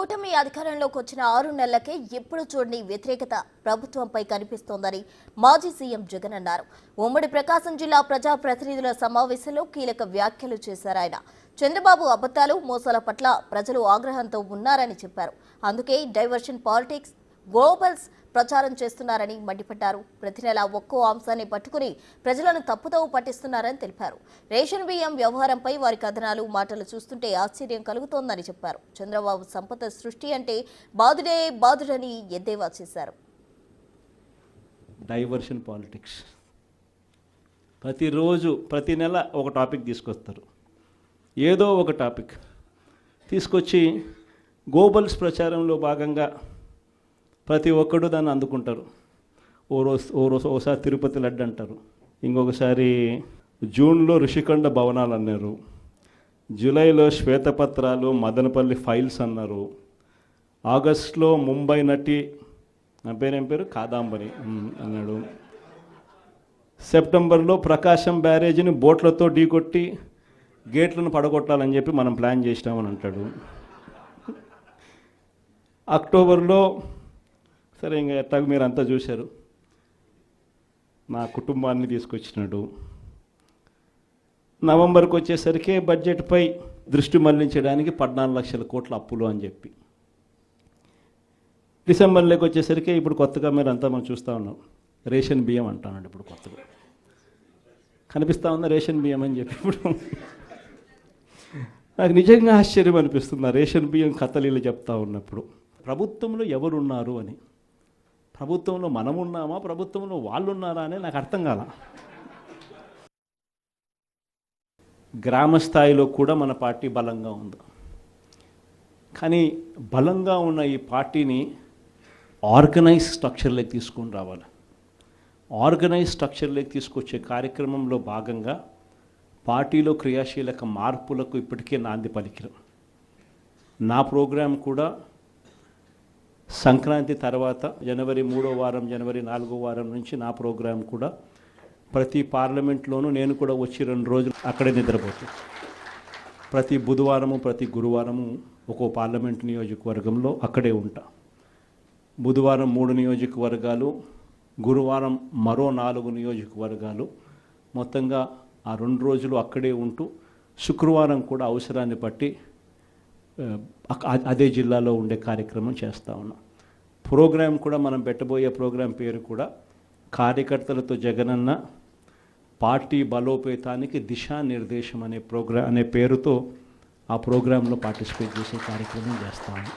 కూటమి అధికారంలోకి వచ్చిన 6 నెలలకే ఎప్పుడు చూడని వ్యతిరేకత ప్రభుత్వంపై కనిపిస్తోందని మాజీ సీఎం జగన్ అన్నారు. ఉమ్మడి ప్రకాశం జిల్లా ప్రజా ప్రతినిధుల సమావేశంలో కీలక వ్యాఖ్యలు చేశారు ఆయన. చంద్రబాబు అబద్ధాలు, మోసాల పట్ల ప్రజలు ఆగ్రహంతో ఉన్నారని చెప్పారు. అందుకే డైవర్షన్ పాలిటిక్స్, గ్లోబల్స్ ప్రచారం చేస్తున్నారని మండిపడ్డారు. ప్రతి నెల ఒక్కో అంశాన్ని పట్టుకుని ప్రజలను తప్పుదోవ పట్టిస్తున్నారని తెలిపారు. రేషన్ బియ్యం వ్యవహారంపై వారి కథనాలు, మాటలు చూస్తుంటే ఆశ్చర్యం కలుగుతోందని చెప్పారు. చంద్రబాబు సంపద సృష్టి అంటే బాధుడే బాధుడని ఎద్దేవా చేశారు. డైవర్షన్ పాలిటిక్స్ ప్రతిరోజు ప్రతి నెల ఒక టాపిక్ తీసుకొస్తారు. ఏదో ఒక టాపిక్ తీసుకొచ్చి గ్లోబల్స్ ప్రచారంలో భాగంగా ప్రతి ఒక్కడు దాన్ని అందుకుంటారు. ఓసారి తిరుపతి లడ్డు అంటారు, ఇంకొకసారి జూన్లో ఋషికొండ భవనాలు అన్నారు, జూలైలో శ్వేతపత్రాలు మదనపల్లి ఫైల్స్ అన్నారు, ఆగస్టులో ముంబై నటి నా పేరేం పేరు కాదాంబరి అన్నాడు, సెప్టెంబర్లో ప్రకాశం బ్యారేజీని బోట్లతో ఢీకొట్టి గేట్లను పడగొట్టాలని చెప్పి మనం ప్లాన్ చేసినామని అంటాడు. అక్టోబర్లో సరే ఇంకా ఎట్టాగ మీరు అంతా చూశారు, నా కుటుంబాన్ని తీసుకొచ్చినాడు. నవంబర్కి వచ్చేసరికి బడ్జెట్పై దృష్టి మళ్లించడానికి 14 లక్షల కోట్ల అప్పులు అని చెప్పి, డిసెంబర్లోకి వచ్చేసరికి ఇప్పుడు కొత్తగా మీరు అంతా మనం చూస్తూ ఉన్నాం, రేషన్ బియ్యం అంటానండి. ఇప్పుడు కొత్తగా కనిపిస్తూ ఉందా రేషన్ బియ్యం అని చెప్పి. ఇప్పుడు నాకు నిజంగా ఆశ్చర్యం అనిపిస్తుంది ఆ రేషన్ బియ్యం కథలీలు చెప్తా ఉన్నప్పుడు. ప్రభుత్వంలో ఎవరున్నారు అని, ప్రభుత్వంలో మనమున్నామా, ప్రభుత్వంలో వాళ్ళు ఉన్నారా అని నాకు అర్థం కాల. గ్రామ స్థాయిలో కూడా మన పార్టీ బలంగా ఉంది, కానీ బలంగా ఉన్న ఈ పార్టీని ఆర్గనైజ్ స్ట్రక్చర్లోకి తీసుకొని రావాలి. ఆర్గనైజ్ స్ట్రక్చర్లోకి తీసుకొచ్చే కార్యక్రమంలో భాగంగా పార్టీలో క్రియాశీలక మార్పులకు ఇప్పటికే నాంది పలికినాం. నా ప్రోగ్రాం కూడా సంక్రాంతి తర్వాత జనవరి 3వ వారం, జనవరి 4వ వారం నుంచి నా ప్రోగ్రాం కూడా ప్రతి పార్లమెంట్లోనూ నేను కూడా వచ్చి 2 రోజులు అక్కడే నిద్రపోతాను. ప్రతి బుధవారము, ప్రతి గురువారము ఒక్కో పార్లమెంట్ నియోజకవర్గంలో అక్కడే ఉంటా. బుధవారం 3 నియోజకవర్గాలు, గురువారం మరో 4 నియోజకవర్గాలు, మొత్తంగా ఆ 2 రోజులు అక్కడే ఉంటూ శుక్రవారం కూడా అవసరాన్ని బట్టి అదే జిల్లాలో ఉండే కార్యక్రమం చేస్తూ ఉన్నాం. ప్రోగ్రాం కూడా మనం పెట్టబోయే ప్రోగ్రాం పేరు కూడా కార్యకర్తలతో జగనన్న పార్టీ బలోపేతానికి దిశానిర్దేశం అనే పేరుతో ఆ ప్రోగ్రాంలో పార్టిసిపేట్ చేసే కార్యక్రమం చేస్తాము.